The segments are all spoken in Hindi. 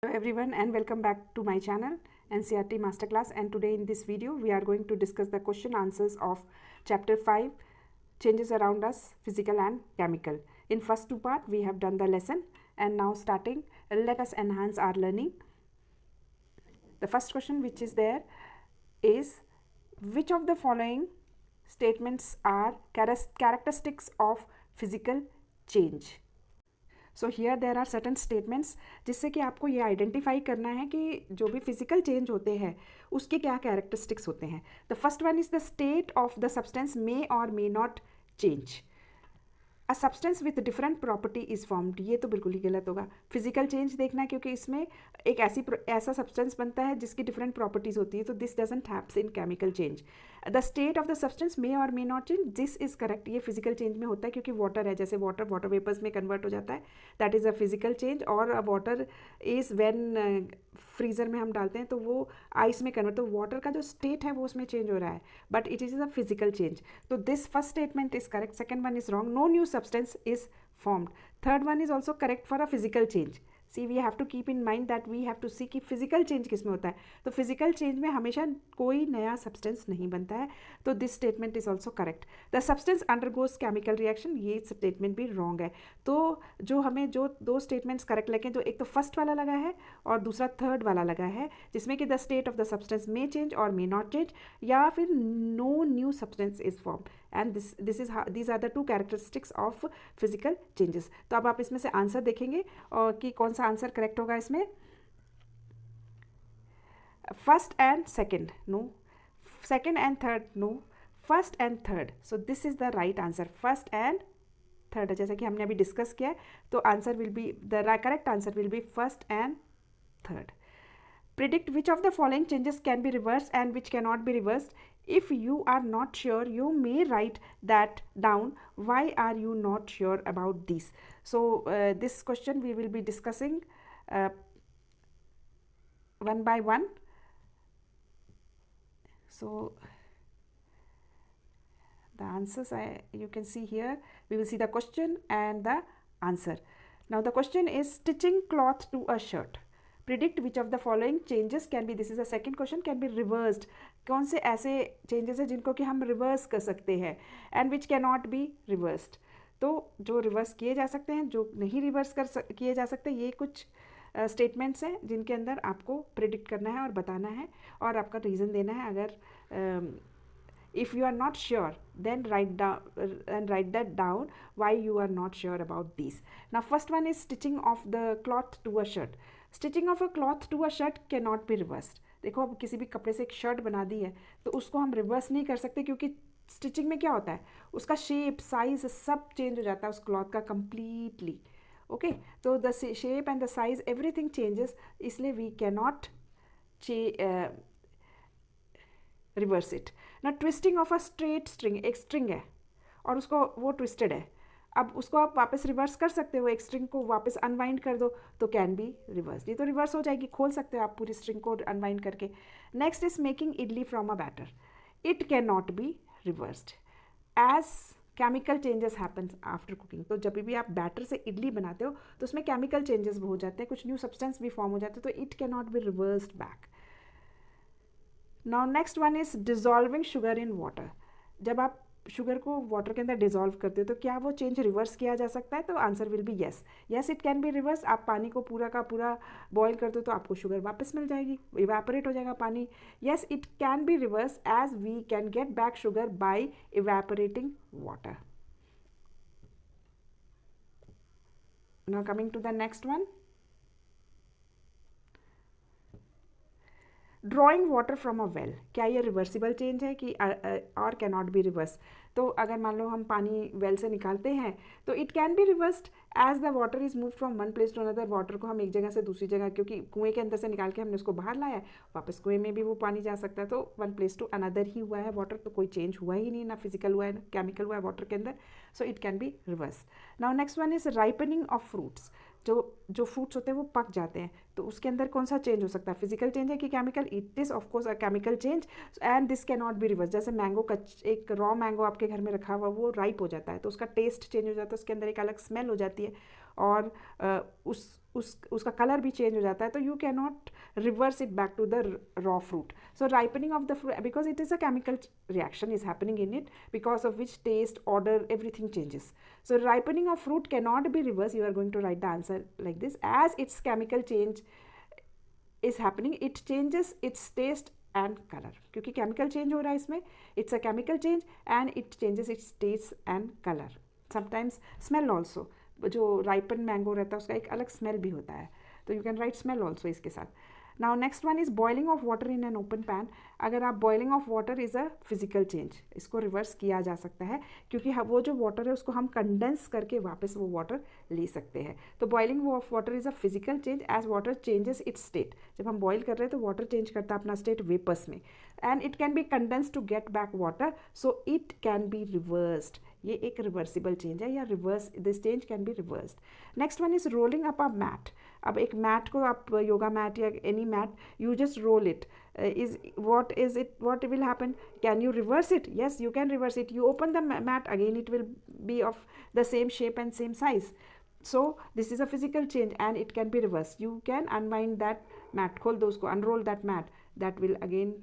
Hello everyone and welcome back to my channel NCERT Masterclass, and today in this video we are going to discuss the question answers of chapter 5 changes around us, physical and chemical. In first two part we have done the lesson, and now starting let us enhance our learning. The first question which is there is, which of the following statements are characteristics of physical change? So here there are certain statements जिससे कि आपको ये आइडेंटिफाई करना है कि जो भी फिजिकल चेंज होते हैं उसके क्या कैरेक्टरिस्टिक्स होते हैं. The first one is the state of the substance may और may not change. A substance with different property is formed, ये तो बिल्कुल ही गलत होगा. फिजिकल चेंज देखना है क्योंकि इसमें एक ऐसा सब्सटेंस बनता है जिसकी डिफरेंट प्रॉपर्टीज होती है, तो this doesn't happens in chemical change. The state of the substance may और may not change, this is correct. ये फिजिकल चेंज में होता है क्योंकि वाटर है, जैसे वाटर वेपर्स में कन्वर्ट हो जाता है, that is a physical change. और वाटर इज़ व्हेन फ्रीज़र में हम डालते हैं तो वो आइस में कन्वर्ट, तो वाटर का जो स्टेट है वो उसमें चेंज हो रहा है, but it is a physical change. तो this first statement is correct. Second one is wrong. No new substance is formed. Third one is also correct for a physical change. See, we have to keep in mind that we have to see कि फिजिकल चेंज किस में होता है. तो फिजिकल चेंज में हमेशा कोई नया सब्सटेंस नहीं बनता है, तो this statement is also correct. The substance undergoes chemical reaction, ये स्टेटमेंट भी रॉन्ग है. तो जो हमें जो दो स्टेटमेंट्स करेक्ट लगे, जो एक तो फर्स्ट वाला लगा है और दूसरा थर्ड वाला लगा है, जिसमें कि the state of the substance may change और मे नॉट चेंज, या फिर no new substance is form. And these are the two characteristics of physical changes. तो अब आप इसमें से आंसर देखेंगे और कि कौन सा आंसर करेक्ट होगा इसमें. First and second no, second and third no, first and third. So this is the right answer, first and third. जैसा कि हमने अभी डिस्कस किया है, तो answer will be, the correct answer will be first and third. Predict which of the following changes can be reversed and which cannot be reversed. If you are not sure, you may write that down. Why are you not sure about this? So this question we will be discussing one by one. So the answers you can see here. We will see the question and the answer. Now the question is, stitching cloth to a shirt. Predict which of the following changes can be, this is the second question, can be reversed. कौन से ऐसे changes हैं जिनको कि हम reverse कर सकते हैं, and which cannot be reversed. तो जो reverse किए जा सकते हैं, जो नहीं reverse किए जा सकते, ये कुछ स्टेटमेंट्स हैं जिनके अंदर आपको प्रिडिक्ट करना है और बताना है और आपका रीज़न देना है. अगर if you are not sure, then write that down why you are not sure about these. Now first one is stitching of the cloth to a shirt. Stitching of a cloth to a shirt cannot be reversed. देखो, अब किसी भी कपड़े से एक शर्ट बना दी है तो उसको हम रिवर्स नहीं कर सकते, क्योंकि स्टिचिंग में क्या होता है, उसका शेप, साइज सब चेंज हो जाता है उस क्लॉथ का कम्प्लीटली. ओके, तो the shape and the size everything changes, इसलिए वी कैनॉट रिवर्स इट. ना twisting of a straight string, एक स्ट्रिंग है और उसको वो ट्विस्टेड है, अब उसको आप वापस रिवर्स कर सकते हो, एक स्ट्रिंग को वापस अनवाइंड कर दो तो कैन बी रिवर्स. ये तो रिवर्स हो जाएगी, खोल सकते हो आप पूरी स्ट्रिंग को अनवाइंड करके. Next is making idli from a batter. It can not be reversed as chemical changes happens after cooking. तो जब भी आप बैटर से इडली बनाते हो तो उसमें केमिकल चेंजेस हो जाते हैं, कुछ न्यू सब्सटेंस भी फॉर्म हो जाते हैं, तो it can not be reversed back. Now next one is dissolving sugar in water. जब आप शुगर को वाटर के अंदर डिजॉल्व करते हो तो क्या वो चेंज रिवर्स किया जा सकता है? तो answer will B yes. Yes, it can be reverse. आप पानी को पूरा का पूरा बॉईल कर दो तो आपको शुगर वापस मिल जाएगी, इवेपोरेट हो जाएगा पानी. Yes, it can be reverse as we can get back sugar by evaporating water. Now coming to the next one, drawing water from a well. क्या ये रिवर्सिबल चेंज है कि और कैन नॉट बी रिवर्स? तो अगर मान लो हम पानी वेल से निकालते हैं तो it can be reversed as the water is move from one place to another. Water को हम एक जगह से दूसरी जगह, क्योंकि कुएं के अंदर से निकाल के हमने उसको बाहर लाया है, वापस कुएं में भी वो पानी जा सकता है, तो वन प्लेस टू अनदर ही हुआ है वाटर, तो कोई चेंज हुआ ही नहीं, ना फिजिकल हुआ है ना केमिकल हुआ है वाटर के अंदर. So it can be reverse. Now next one is ripening of fruits. जो फ्रूट्स होते हैं वो पक जाते हैं, तो उसके अंदर कौन सा चेंज हो सकता है, फिजिकल चेंज है कि chemical? It is of course a chemical change and this can not be reverse. जैसे मैंगो, एक रॉ मैंगो आपके घर में रखा हुआ, वो राइप हो जाता है तो उसका टेस्ट चेंज हो जाता है, उसके अंदर एक अलग स्मेल हो जाती है, और उसका कलर भी चेंज हो जाता है, तो you can not reverse it back to the raw fruit. So ripening of the fruit, because it is a chemical reaction is happening in it, because of which taste, odor, everything changes. So ripening of fruit cannot be reversed. You are going to write the answer like this: as its chemical change is happening, it changes its taste and color. क्योंकि chemical change हो रहा है इसमें, it's a chemical change and it changes its taste and color. Sometimes smell also. जो ripen mango रहता है उसका एक अलग smell भी होता है, तो you can write smell also इसके साथ. Now next one is boiling of water in an open pan. अगर आप boiling of water is a physical change, इसको reverse किया जा सकता है, क्योंकि वो जो water है उसको हम condense करके वापस वो water ले सकते हैं. तो boiling of water is a physical change as water changes its state. जब हम boil कर रहे हैं तो water change करता है अपना state vapors में, and it can be condensed to get back water, so it can be reversed. ये एक रिवर्सिबल चेंज है, या reverse, this change can be reversed. Next one is rolling up a mat. अब एक मैट को आप योगा मैट या any mat, you just roll it, what will happen? Can you reverse it? Yes, you can reverse it. You open the mat again, it will be of the same shape and same size. So this is a physical change and it can be reversed. You can unwind that mat, खोल दो उसको, unroll that mat, that will again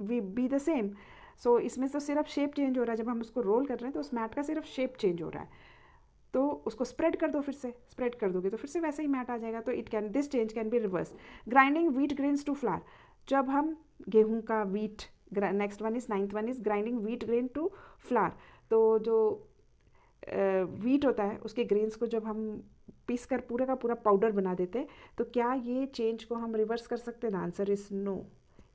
be the same. सो इसमें तो सिर्फ शेप चेंज हो रहा है, जब हम उसको रोल कर रहे हैं तो उस मैट का सिर्फ शेप चेंज हो रहा है. तो उसको स्प्रेड कर दो, फिर से स्प्रेड कर दोगे तो फिर से वैसे ही मैट आ जाएगा. तो it can, this change can be reverse. Grinding wheat grains to flour. जब हम गेहूं का wheat, next one is, ninth one is grinding wheat grain to flour. तो जो व्हीट होता है उसके ग्रेन्स को जब हम पीस कर पूरे का पूरा पाउडर बना देते हैं, तो क्या ये चेंज को हम रिवर्स कर सकते हैं? The answer is no,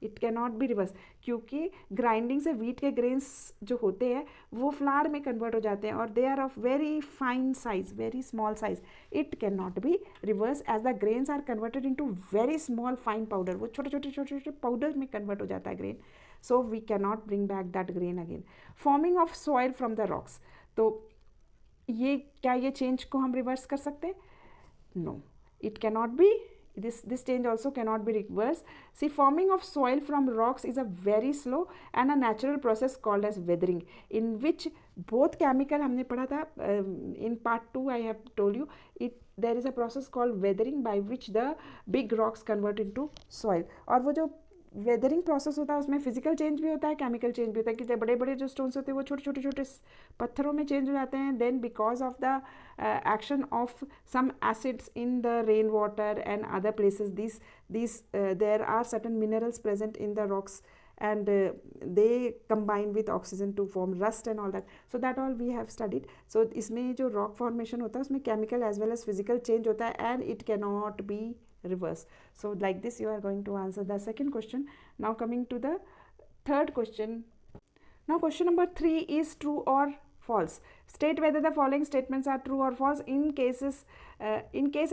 it can not be reverse, क्योंकि ग्राइंडिंग से व्हीट के ग्रेन्स जो होते हैं वो फ्लावर में कन्वर्ट हो जाते हैं और they are of very fine size, very small size. It can not be reverse as the grains are converted into very small fine powder. वो छोटे छोटे छोटे छोटे पाउडर में कन्वर्ट हो जाता है grain. So we can not bring back that grain again. Forming of soil from the rocks. तो ये क्या, ये चेंज को हम रिवर्स कर सकते हैं? No, it can not be. This change also cannot be reversed. See, forming of soil from rocks is a very slow and a natural process called as weathering, in which both chemical, हमने पढ़ा था in part 2, I have told you, there is a process called weathering by which the big rocks convert into soil. और वो जो वेदरिंग प्रोसेस होता है उसमें फिजिकल चेंज भी होता है, केमिकल चेंज भी होता है, कि बड़े बड़े जो स्टोन्स होते हैं वो छोटे छोटे छोटे पत्थरों में चेंज हो जाते हैं. Then because of the action of some acids in the rain water and other places, this there are certain minerals present in the rocks and they combine with oxygen to form rust and all that. So that all we have studied. So इसमें जो rock formation होता है उसमें chemical as well as physical change होता है and it cannot be reversed. So like this you are going to answer the second question. Now coming to the third question. Now question number 3 is true or false. State whether the following statements are true or false. In case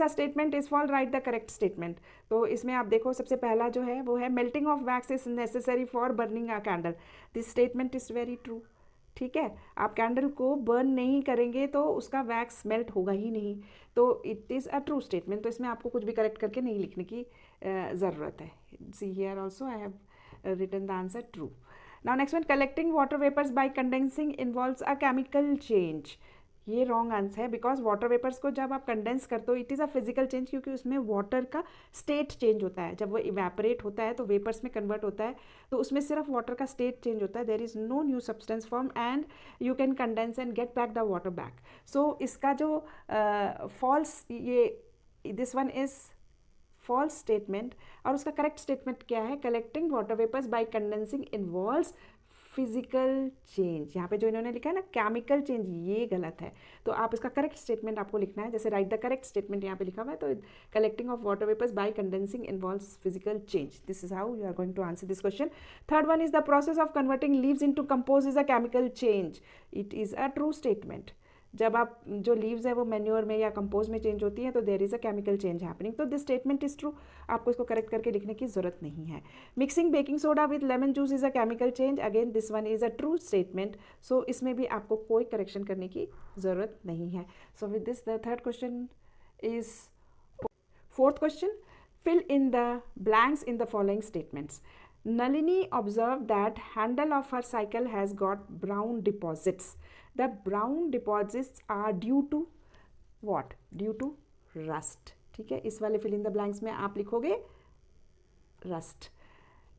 a statement is false, write the correct statement. तो इसमें आप देखो सबसे पहला जो है वो है melting of wax is necessary for burning a candle. This statement is very true. ठीक है, आप कैंडल को बर्न नहीं करेंगे तो उसका वैक्स मेल्ट होगा ही नहीं, तो it is a true statement. तो इसमें आपको कुछ भी करेक्ट करके नहीं लिखने की ज़रूरत है. See here also I have written the answer true. Now next one, collecting water vapors by condensing involves a chemical change. ये रॉन्ग आंसर है, बिकॉज वाटर वेपर्स को जब आप कंडेंस करते हो it is a physical change, क्योंकि उसमें वाटर का स्टेट चेंज होता है. जब वो इवेपोरेट होता है तो वेपर्स में कन्वर्ट होता है, तो उसमें सिर्फ वाटर का स्टेट चेंज होता है. There is no new substance form and you can condense and get back the water back. So इसका जो फॉल्स, ये this one is false statement. और उसका करेक्ट स्टेटमेंट क्या है? Collecting water vapours by condensing involves physical change. यहाँ पे जो इन्होंने लिखा है ना केमिकल चेंज, ये गलत है. तो आप इसका करेक्ट स्टेटमेंट आपको लिखना है. जैसे राइट द करेक्ट स्टेटमेंट यहाँ पे लिखा हुआ है, तो collecting of water vapours by condensing involves physical change. This is how you are going to answer this question. Third one is the process of converting leaves into compose is a chemical change. It is a true statement. जब आप जो लीव्स है वो मैन्योर में या कंपोज में चेंज होती हैं तो there is a chemical change happening. तो दिस स्टेटमेंट इज ट्रू. आपको इसको करेक्ट करके लिखने की ज़रूरत नहीं है. Mixing baking soda with lemon juice is a chemical change. Again this one is a true statement. So इसमें भी आपको कोई करेक्शन करने की ज़रूरत नहीं है. So with this the third question is fourth question. Fill in the blanks in the following statements. Nalini observed that handle of her cycle has got brown deposits. The brown deposits are due to what? Due to rust. ठीक है, इस वाले फिल इन द ब्लैंक्स में आप लिखोगे rust.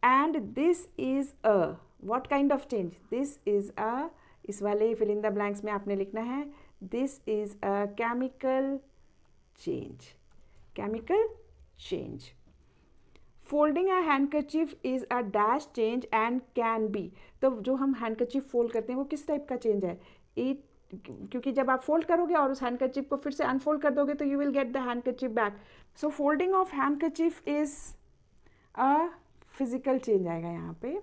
And this is a what kind of change? This is अ, इस वाले फिल इन द ब्लैंक्स में आपने लिखना है this is a chemical change. Chemical change. Folding a handkerchief is a dash change and can be. तो जो हम हैंडकरचीफ फोल्ड करते हैं वो किस टाइप का चेंज है? इट, क्योंकि जब आप फोल्ड करोगे और उस हैंडकरचीफ को फिर से अनफोल्ड कर दोगे तो you will get the handkerchief back. So folding of handkerchief is a physical change आएगा यहाँ पे,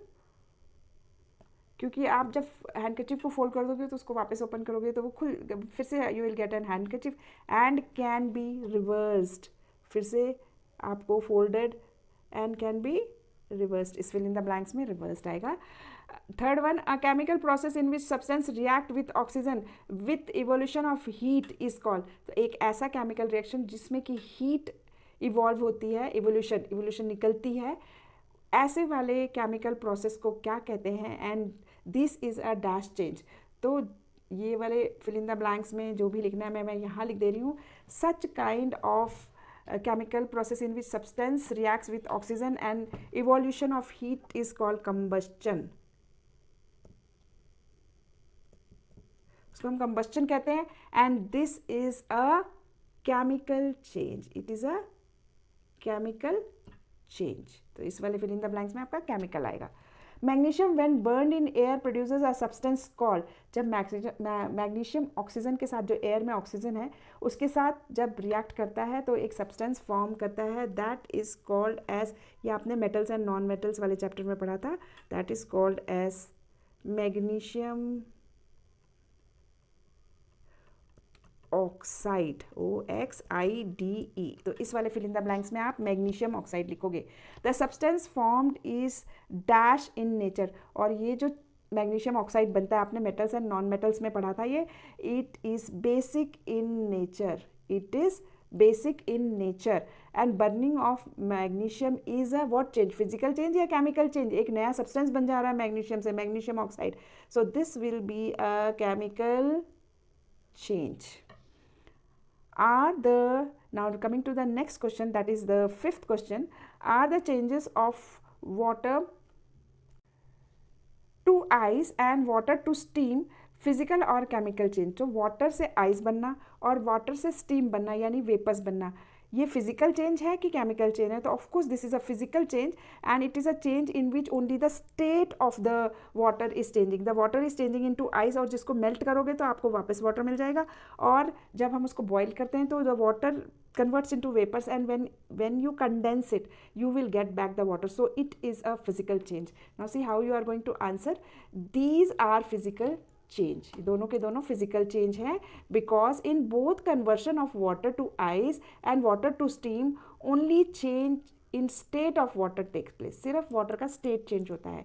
क्योंकि आप जब हैंडकरचीफ को फोल्ड कर दोगे तो उसको वापस ओपन करोगे तो वो खुल, फिर से you will get an handkerchief. And can be reversed, फिर से आपको folded and can be reversed, इस फिल इन द ब्लैंक्स में रिवर्स्ड आएगा. Third one, a chemical process in which substance react with oxygen with evolution of heat is called. तो एक ऐसा केमिकल रिएक्शन जिसमें कि हीट इवॉल्व होती है, इवोल्यूशन निकलती है, ऐसे वाले केमिकल प्रोसेस को क्या कहते हैं? And this is a dash change. तो ये वाले फिल इन द ब्लैंक्स में जो भी लिखना है मैं यहाँ लिख दे रही हूँ. Such kind of chemical process in which substance reacts with oxygen and evolution of heat is called combustion. उसको हम combustion कहते हैं. and this is a chemical change. it is a chemical change. तो इस वाले fill in the blanks में आपका chemical आएगा. Magnesium when burn in air produces a substance called. जब मैग्नीशियम ऑक्सीजन के साथ, जो एयर में ऑक्सीजन है उसके साथ जब रिएक्ट करता है तो एक सब्सटेंस फॉर्म करता है, दैट इज कॉल्ड एज, ये आपने मेटल्स एंड नॉन मेटल्स वाले चैप्टर में पढ़ा था, that is called as magnesium oxide. OXIDE. तो इस वाले फिल इन द ब्लैंक्स में आप मैग्नीशियम ऑक्साइड लिखोगे. The substance formed is dash in nature. और ये जो मैग्नीशियम ऑक्साइड बनता है, आपने मेटल्स एंड नॉन मेटल्स में पढ़ा था ये, it is basic in nature. It is basic in nature. And burning of magnesium is a what change? Physical change या केमिकल चेंज? एक नया सब्सटेंस बन जा रहा है मैग्नीशियम से, magnesium oxide. So this will be a chemical change. Now coming to the next question, that is the fifth question, are the changes of water to ice and water to steam physical और केमिकल चेंज? तो वाटर से आइस बनना और वाटर से स्टीम बनना यानी वेपर्स बनना, ये फिजिकल चेंज है कि केमिकल चेंज है? तो of course this is a physical change and it is a change in which only the state of the water is changing. The water is changing into ice, और जिसको मेल्ट करोगे तो आपको वापस वाटर मिल जाएगा, और जब हम उसको बॉयल करते हैं तो the water converts into vapors, and when you condense it you will get back the water. So it is a physical change. Now see how you are going to answer. These are physical change. दोनों के दोनों physical change है, because in both conversion of water to ice and water to steam only change in state of water takes place. सिर्फ water का state change होता है.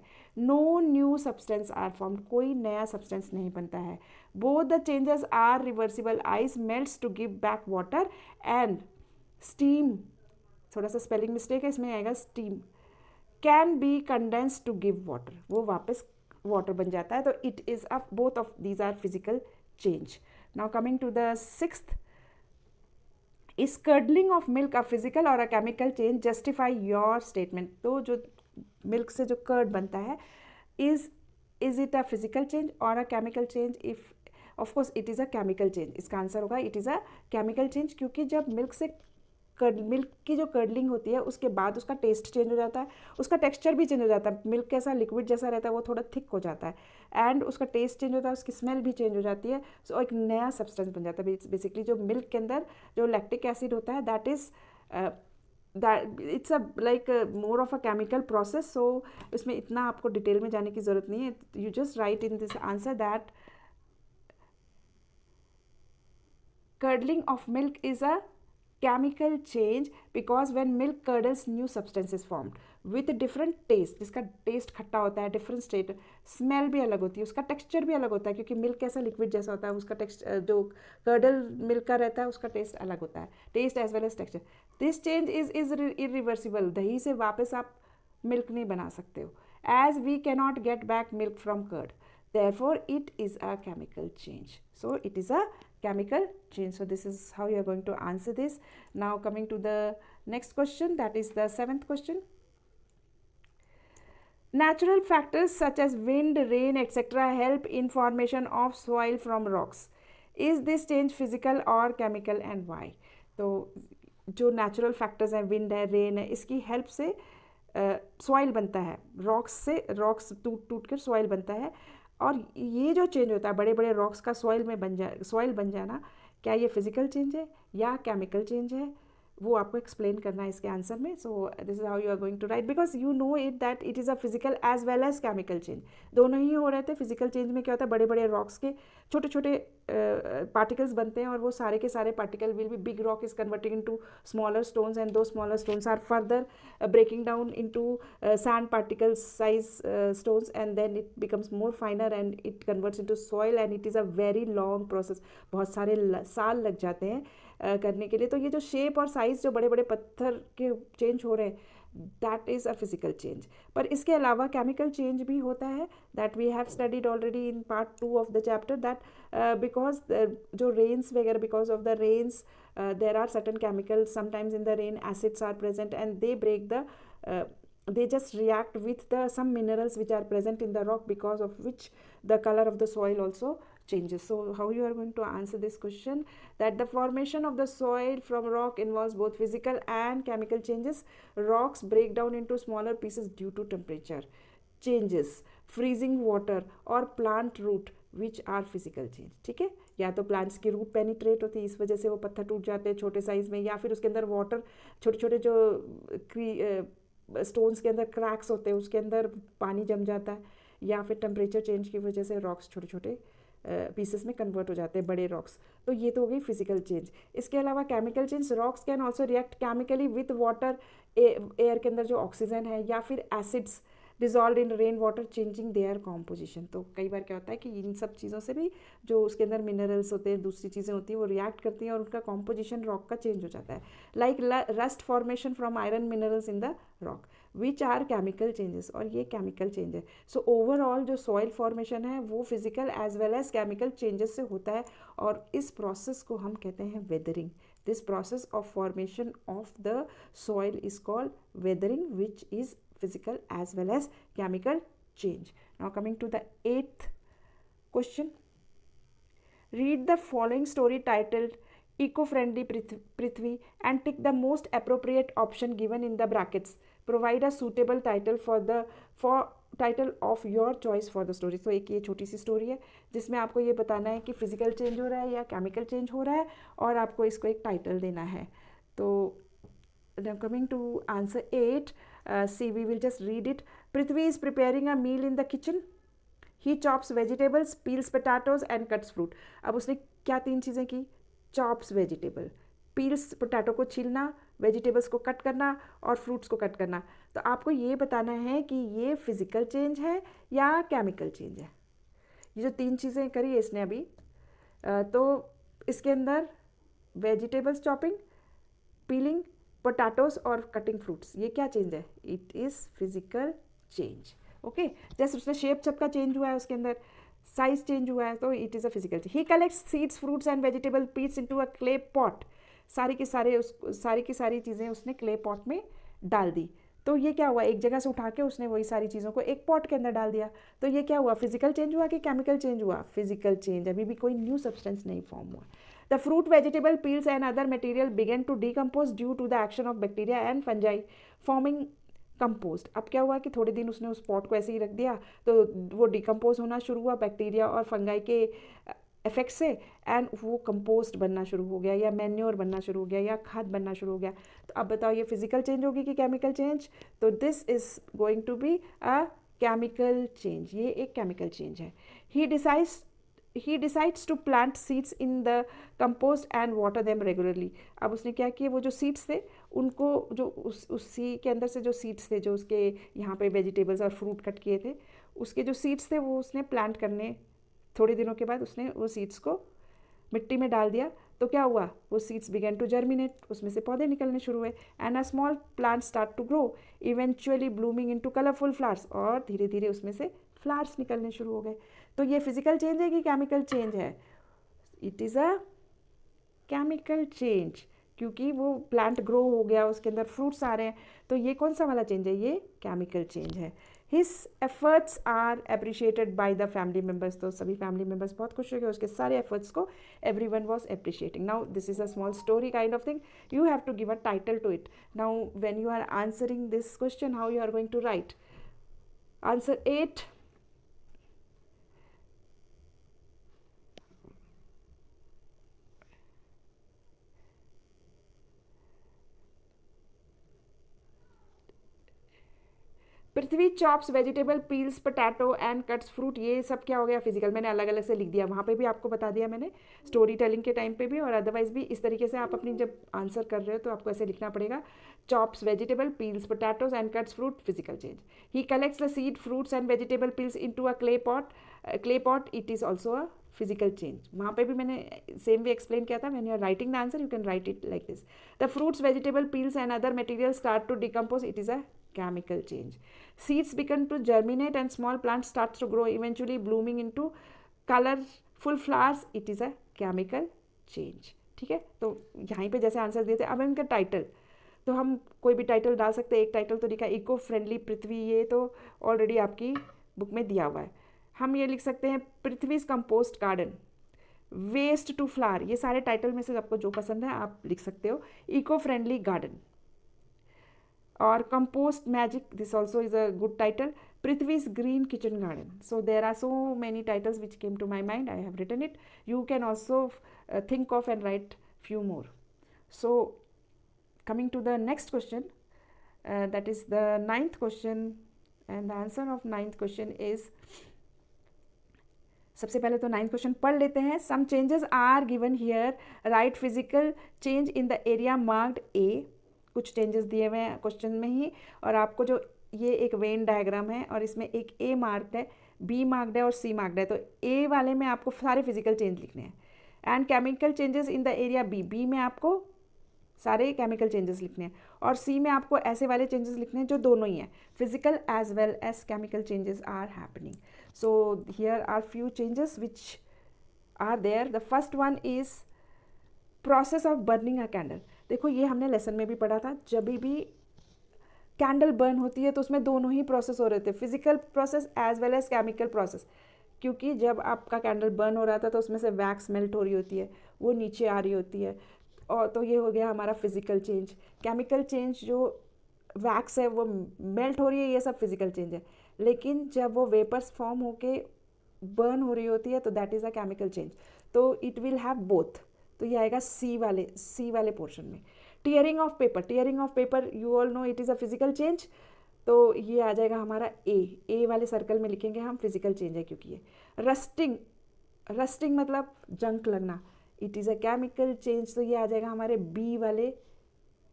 No new substance are formed. कोई नया substance नहीं बनता है. Both the changes are reversible. Ice melts to give back water and steam, थोड़ा सा spelling mistake है इसमें आएगा steam, can be condensed to give water. वो वापस water बन जाता है. तो it is a, both of these are physical change. Now coming to the sixth, is curdling of milk a physical or a chemical change? Justify your statement. तो जो milk से जो curd बनता है, is it a physical change or a chemical change? If of course it is a chemical change. इसका आंसर होगा it is a chemical change, क्योंकि जब मिल्क से मिल्क की जो कर्डलिंग होती है उसके बाद उसका टेस्ट चेंज हो जाता है, उसका टेक्सचर भी चेंज हो जाता है. मिल्क कैसा लिक्विड जैसा रहता है वो थोड़ा थिक हो जाता है, एंड उसका टेस्ट चेंज होता है, उसकी स्मेल भी चेंज हो जाती है. सो एक नया सब्सटेंस बन जाता है. बेसिकली जो मिल्क के अंदर जो लैक्टिक एसिड होता है, that is it's a like more of a chemical process. So इसमें इतना आपको डिटेल में जाने की ज़रूरत नहीं है. You just right in this answer that curdling of milk is a chemical change because when milk curdles new substance is formed with different taste. जिसका टेस्ट खट्टा होता है, डिफरेंट स्टेट, स्मेल भी अलग होती है, उसका टेक्सचर भी अलग होता है, क्योंकि मिल्क कैसा लिक्विड जैसा होता है, उसका टेक्सचर जो कर्डल मिल्क का रहता है उसका टेस्ट अलग होता है, taste as well as texture. This change is irreversible. दही से वापस आप मिल्क नहीं बना सकते हो, as we cannot get back milk from curd. Therefore, it is a chemical change. So, it is a chemical change. So this is how you are going to answer this. Now coming to the next question, that is the 7th question. Natural factors such as wind, rain, etc. help in formation of soil from rocks. Is this change physical or chemical and why? तो जो नेचुरल फैक्टर्स हैं, विंड है, रेन है, इसकी हेल्प से सॉइल बनता है, रॉक्स टूट कर सॉइल बनता है. और ये जो चेंज होता है बड़े बड़े रॉक्स का सॉइल बन जाना, क्या ये फिजिकल चेंज है या केमिकल चेंज है, वो आपको एक्सप्लेन करना है इसके आंसर में. So this is how you are going to write, because you know it that it is a physical as well as chemical change. दोनों ही हो रहे थे. फिजिकल चेंज में क्या होता है, बड़े बड़े रॉक्स के छोटे छोटे पार्टिकल्स बनते हैं, और वो सारे के सारे particle will be, big rock is converting into smaller stones, and दो smaller stones are further breaking down into sand particles size stones, and then it becomes more finer and it converts into soil, and it is a very long process. बहुत सारे साल लग जाते हैं करने के लिए. तो ये जो शेप और साइज़ जो बड़े बड़े पत्थर के चेंज हो रहे हैं, that is a physical change. पर इसके अलावा केमिकल चेंज भी होता है, that we have studied already in part 2 of the chapter, that because जो रेन्स वगैरह, because of the rains there are certain chemicals, sometimes in the rain acids are present, and they break the they just react with the some minerals which are present in the rock, because of which the color of the soil also changes. So how you are going to answer this question, that the formation of the soil from rock involves both physical and chemical changes. Rocks break down into smaller pieces due to temperature changes, freezing water, or plant root which are physical change. ठीक है, या तो प्लांट्स की रूट पेनिट्रेट होती है, इस वजह से वो पत्थर टूट जाते हैं छोटे साइज़ में, या फिर उसके अंदर वाटर, छोटे छोटे जो स्टोन्स के अंदर क्रैक्स होते हैं, उसके अंदर पानी जम जाता है, या फिर टेम्परेचर चेंज की वजह से रॉक्स छोटे छोटे पीसेस में कन्वर्ट हो जाते हैं, बड़े रॉक्स. तो ये तो हो गई फिजिकल चेंज. इसके अलावा chemical change, rocks can also react chemically with water, air के अंदर जो ऑक्सीजन है, या फिर acids dissolve in rain water, changing their composition. तो कई बार क्या होता है कि इन सब चीज़ों से भी जो उसके अंदर मिनरल्स होते हैं, दूसरी चीज़ें होती हैं, वो रिएक्ट करती हैं और उनका कॉम्पोजिशन रॉक का चेंज हो जाता है. Like rust formation from iron minerals in the rock, which are chemical changes, और ये केमिकल चेंज है. सो ओवरऑल जो सॉइल फॉर्मेशन है वो physical as well as chemical changes से होता है, और इस प्रोसेस को हम कहते हैं weathering. This process of formation of the soil is called weathering, which is physical as well as chemical change. Now coming to the 8th question. Read the following story titled Eco-Friendly Prithvi and tick the most appropriate option given in the brackets. Provide a suitable title for title of your choice for the story. तो एक ये छोटी सी स्टोरी है जिसमें आपको ये बताना है कि फिजिकल चेंज हो रहा है या केमिकल चेंज हो रहा है, और आपको इसको एक टाइटल देना है. तो now coming to answer 8, see, we will just read it. Prithvi is preparing a meal in the kitchen. He chops vegetables, peels potatoes and cuts fruit. अब उसने क्या 3 चीज़ें की? चॉप्स वेजिटेबल, पील्स पोटैटो को छीलना, वेजिटेबल्स को कट करना और फ्रूट्स को कट करना. तो आपको ये बताना है कि ये फिजिकल चेंज है या केमिकल चेंज है. ये जो 3 चीज़ें करी है इसने अभी, तो इसके अंदर वेजिटेबल्स चॉपिंग, पीलिंग पोटैटोज और कटिंग फ्रूट्स, ये क्या चेंज है? It is physical change. Okay, जैसे उसने शेप सबका चेंज हुआ है, उसके अंदर साइज चेंज हुआ है, तो it is a physical change. He collects seeds, fruits and vegetable Pitt's into a clay pot. सारी की सारी चीज़ें उसने क्ले पॉट में डाल दी. तो ये क्या हुआ? एक जगह से उठा के उसने वही सारी चीज़ों को एक पॉट के अंदर डाल दिया. तो ये क्या हुआ? फिजिकल चेंज हुआ कि केमिकल चेंज हुआ? Physical change. अभी भी कोई न्यू सब्सटेंस नहीं फॉर्म हुआ. The fruit, vegetable, peels and other material began to decompose due to the action of bacteria and fungi forming compost. अब क्या हुआ कि थोड़े दिन उसने उस पॉट को ऐसे ही रख दिया, तो वो डिकम्पोज होना शुरू हुआ बैक्टीरिया और फंगाई के इफेक्ट से, एंड वो कंपोस्ट बनना शुरू हो गया, या मैन्योर बनना शुरू हो गया, या खाद बनना शुरू हो गया. तो अब बताओ ये फिजिकल चेंज होगी कि केमिकल चेंज? तो this is going to be a chemical change. ये एक केमिकल चेंज है. He decides to plant seeds in the compost and water them regularly. अब उसने क्या किया, वो जो सीड्स थे उनको, जो उसी के अंदर से जो सीड्स थे, जो उसके यहाँ पे वेजिटेबल्स और फ्रूट कट किए थे, उसके जो सीड्स थे वो उसने प्लांट करने, थोड़े दिनों के बाद उसने वो सीड्स को मिट्टी में डाल दिया. तो क्या हुआ? वो सीड्स बिगेन टू जर्मिनेट, उसमें से पौधे निकलने शुरू हुए. And a small plant start to grow, eventually blooming into colourful flowers, और धीरे धीरे उसमें से फ्लावर्स निकलने शुरू हो गए. तो ये फिजिकल चेंज है कि केमिकल चेंज है? It is a chemical change, क्योंकि वो प्लांट ग्रो हो गया, उसके अंदर फ्रूट्स आ रहे हैं, तो ये कौन सा वाला चेंज है, ये केमिकल चेंज है. His efforts are appreciated by the family members, तो सभी फैमिली मेम्बर्स बहुत खुश हो गए उसके सारे एफर्ट्स को, everyone was appreciating. Now this is a small story kind of thing, you have to give a title to it. Now when you are answering this question, how you are going to write? Answer 8. Prithvi chops vegetable, peels potato and cuts fruit, ये सब क्या हो गया, फिजिकल. मैंने अलग अलग से लिख दिया, वहाँ पे भी आपको बता दिया मैंने स्टोरी टेलिंग के टाइम पे भी, और अदरवाइज भी इस तरीके से आप अपनी जब आंसर कर रहे हो तो आपको ऐसे लिखना पड़ेगा. Chops vegetable, peels potatoes and cuts fruit, physical change. He collects the seed fruits and vegetable peels into a clay pot, it is also a physical change. वहाँ पे भी मैंने सेम वे एक्सप्लेन किया था. When you are writing the answer, you can write it like this. The fruits vegetable peels and other material start to decompose, it is a chemical change. Seeds begin to germinate and small plants starts to grow, eventually blooming into colorful flowers. It is a chemical change. ठीक है, तो यहाँ पे जैसे आंसर दिए थे, अब इनका टाइटल, तो हम कोई भी टाइटल डाल सकते हैं. एक टाइटल तो लिखा इको फ्रेंडली पृथ्वी, ये तो ऑलरेडी आपकी बुक में दिया हुआ है. हम ये लिख सकते हैं Prithvi's compost garden, waste to flower, ये सारे टाइटल में से आपको जो पसंद है आप लिख सकते हो. Eco friendly garden or compost magic, this also is a good title. Prithvi's green kitchen garden. So there are so many titles which came to my mind, I have written it. You can also think of and write few more. So coming to the next question, that is the 9th question, and the answer of 9th question is, सबसे पहले तो 9th क्वेश्चन पढ़ लेते हैं. Some changes are given here, write physical change in the area marked A. कुछ चेंजेस दिए हुए हैं क्वेश्चन में ही, और आपको जो ये एक वेन डायग्राम है और इसमें एक ए मार्क्ड है, बी मार्क्ड है और सी मार्क्ड है, तो ए वाले में आपको सारे फिजिकल चेंज लिखने हैं. And chemical changes in the area B, B में आपको सारे केमिकल चेंजेस लिखने हैं, और सी में आपको ऐसे वाले चेंजेस लिखने हैं जो दोनों ही हैं, physical as well as chemical changes are happening. So here are few changes which are there. The first one is process of burning a candle. देखो ये हमने लेसन में भी पढ़ा था, जब भी कैंडल बर्न होती है तो उसमें दोनों ही प्रोसेस हो रहे थे, physical process as well as chemical process. क्योंकि जब आपका कैंडल बर्न हो रहा था तो उसमें से वैक्स मेल्ट हो रही होती है, वो नीचे आ रही होती है, और तो ये हो गया हमारा फिजिकल चेंज. केमिकल चेंज, जो वैक्स है वो मेल्ट हो रही है, ये सब फिजिकल चेंज है. लेकिन जब वो वेपर्स फॉर्म होके बर्न हो रही होती है तो that is a chemical change. तो इट विल हैव बोथ, तो ये आएगा सी वाले पोर्शन में. Tearing of paper, tearing of paper you all know it is a physical change, तो ये आ जाएगा हमारा ए वाले सर्कल में लिखेंगे हम, फिजिकल चेंज है क्योंकि ये. रस्टिंग मतलब जंक लगना, it is a chemical change, तो ये आ जाएगा हमारे बी वाले,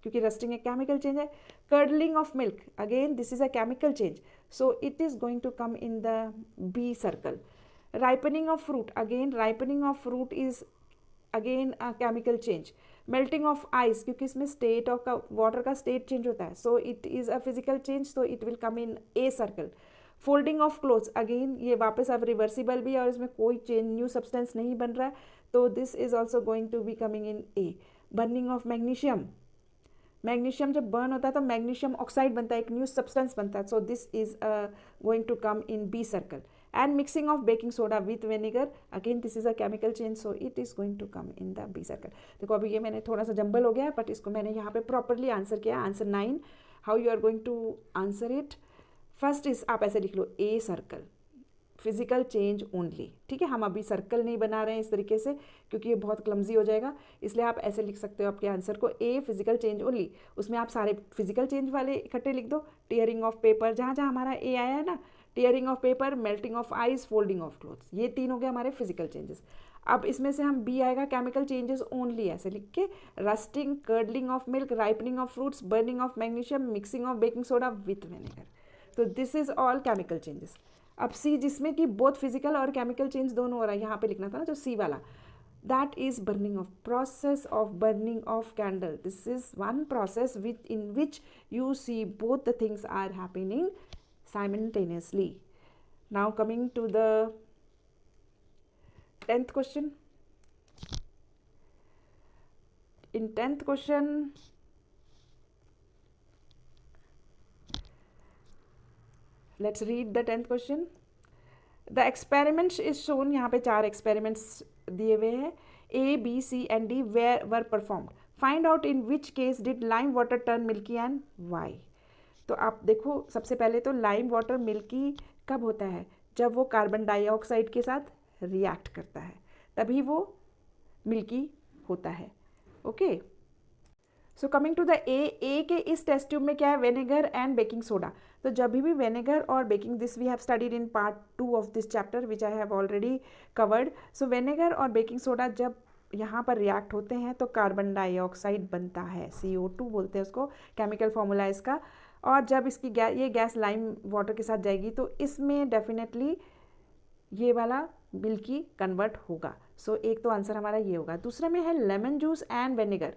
क्योंकि रस्टिंग एक केमिकल चेंज है. Curdling of milk, again this is a chemical change, so it is going to come in the B circle. Ripening of fruit, again ripening of fruit is again a chemical change. Melting of ice, क्योंकि इसमें स्टेट ऑफ का वाटर का स्टेट चेंज होता है, so it is a physical change, so it will come in A circle. Folding of clothes, again ये वापस अब रिवर्सिबल भी है और इसमें कोई चेंज न्यू सब्सटेंस नहीं बन रहा है, तो this is also going to be coming in A. Burning of magnesium, magnesium जब बर्न होता है तो मैग्नीशियम ऑक्साइड बनता है, एक न्यू सब्सटेंस बनता है, so this is going to come in B circle. And mixing of baking soda with vinegar, again this is a chemical change, so it is going to come in the B circle. देखो अभी ये मैंने थोड़ा सा जंबल हो गया, बट इसको मैंने यहाँ पे प्रॉपरली आंसर किया. Answer 9, how you are going to answer it. First is आप ऐसे लिख लो A circle, physical change only. ठीक है, हम अभी सर्कल नहीं बना रहे हैं इस तरीके से क्योंकि ये बहुत क्लमजी हो जाएगा, इसलिए आप ऐसे लिख सकते हो आपके आंसर को, ए फिजिकल चेंज ओनली. उसमें आप सारे फिजिकल चेंज वाले इकट्ठे लिख दो. टीयरिंग ऑफ पेपर, जहाँ जहाँ हमारा ए आया है ना, tearing of paper, melting of ice, folding of clothes, ये 3 हो गए हमारे फिजिकल चेंजेस. अब इसमें से हम बी आएगा केमिकल चेंजेस ओनली, ऐसे लिख के. Rusting, curdling of milk, ripening of fruits, burning of magnesium, mixing of baking soda with vinegar, तो this is all chemical changes. अब सी, जिसमें कि बोथ फिजिकल और केमिकल चेंज दोनों हो रहा है, यहाँ पे लिखना था ना जो सी वाला, that is burning of, process of burning of candle. This is one process in which you see both the things are happening simultaneously. Now coming to the 10th question. in 10th question, let's read the 10th question. The experiments is shown, यहाँ पे 4 experiments दिए हुए हैं, A, B, C and D were performed. Find out in which case did lime water turn milky and why. तो आप देखो, सबसे पहले तो लाइम वाटर मिल्की कब होता है? जब वो कार्बन डाइऑक्साइड के साथ रिएक्ट करता है, तभी वो मिल्की होता है. Okay, so coming to the A के इस टेस्ट ट्यूब में क्या है? Vinegar and baking soda. तो जब भी विनेगर और baking, this we have studied in part 2 of this chapter which I have already covered. So vinegar और बेकिंग सोडा जब यहाँ पर रिएक्ट होते हैं तो कार्बन डाइऑक्साइड बनता है, CO2 बोलते हैं उसको, केमिकल फॉर्मूला इसका. और जब इसकी ये गैस लाइम वाटर के साथ जाएगी तो इसमें डेफिनेटली ये वाला मिल्की कन्वर्ट होगा. सो एक तो आंसर हमारा ये होगा. दूसरे में है lemon juice and vinegar.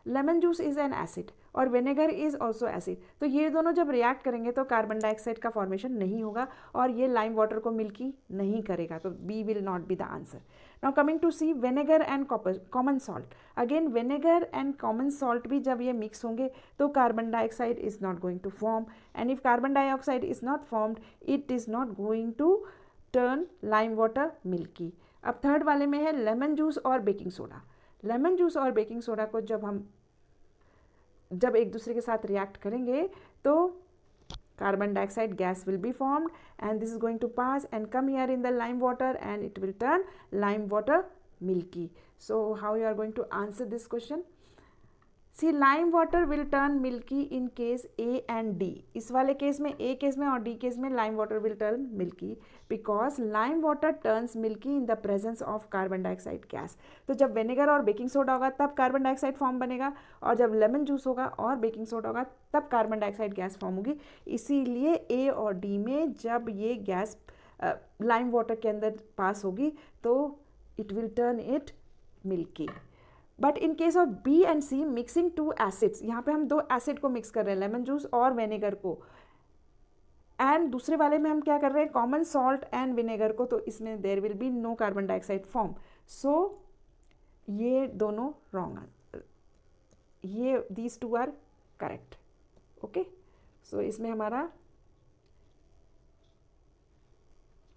Lemon juice is an acid और विनेगर इज़ ऑल्सो एसिड. तो ये दोनों जब रिएक्ट करेंगे तो कार्बन डाइऑक्साइड का फॉर्मेशन नहीं होगा और ये लाइम वाटर को मिल्की नहीं करेगा. तो B will not be the answer. Now coming to C, vinegar and common salt. Again vinegar and common salt भी जब ये मिक्स होंगे तो carbon dioxide is not going to form, and if carbon dioxide is not formed it is not going to turn lime water milky. अब थर्ड वाले में है लेमन जूस और बेकिंग सोडा. लेमन जूस और बेकिंग सोडा को जब एक दूसरे के साथ रिएक्ट करेंगे तो carbon dioxide gas will be formed and this is going to pass and come here in the lime water and it will turn lime water milky. So how you are going to answer this question? See, lime water will turn milky in case A and D. इस वाले केस में, ए केस में और डी केस में lime water will turn milky because lime water turns milky in the presence of carbon dioxide gas. तो जब विनेगर और बेकिंग सोडा होगा तब कार्बन डाइऑक्साइड फॉर्म बनेगा, और जब लेमन जूस होगा और बेकिंग सोडा होगा तब कार्बन डाइऑक्साइड गैस फॉर्म होगी. इसीलिए ए और डी में जब ये गैस लाइम वाटर के अंदर पास होगी तो it will turn it milky. But in case of B and C, mixing two acids, यहाँ पे हम 2 एसिड को मिक्स कर रहे हैं, लेमन जूस और विनेगर को, एंड दूसरे वाले में हम क्या कर रहे हैं? कॉमन सॉल्ट एंड विनेगर को. तो इसमें there will be no carbon dioxide form. So ये दोनों रॉन्ग, ये these 2 are correct. Okay, so इसमें हमारा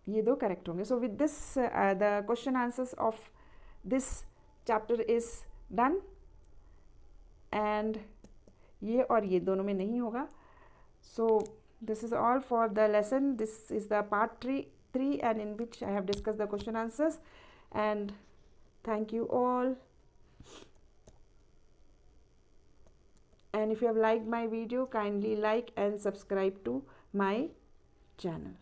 ये 2 करेक्ट होंगे. So with this the question answers of this chapter is done, and ये और ये दोनों में नहीं होगा. सो this is all for the lesson. This is the part 3 and in which I have discussed the question answers, and thank you all. And if you have liked my video, kindly like and subscribe to my channel.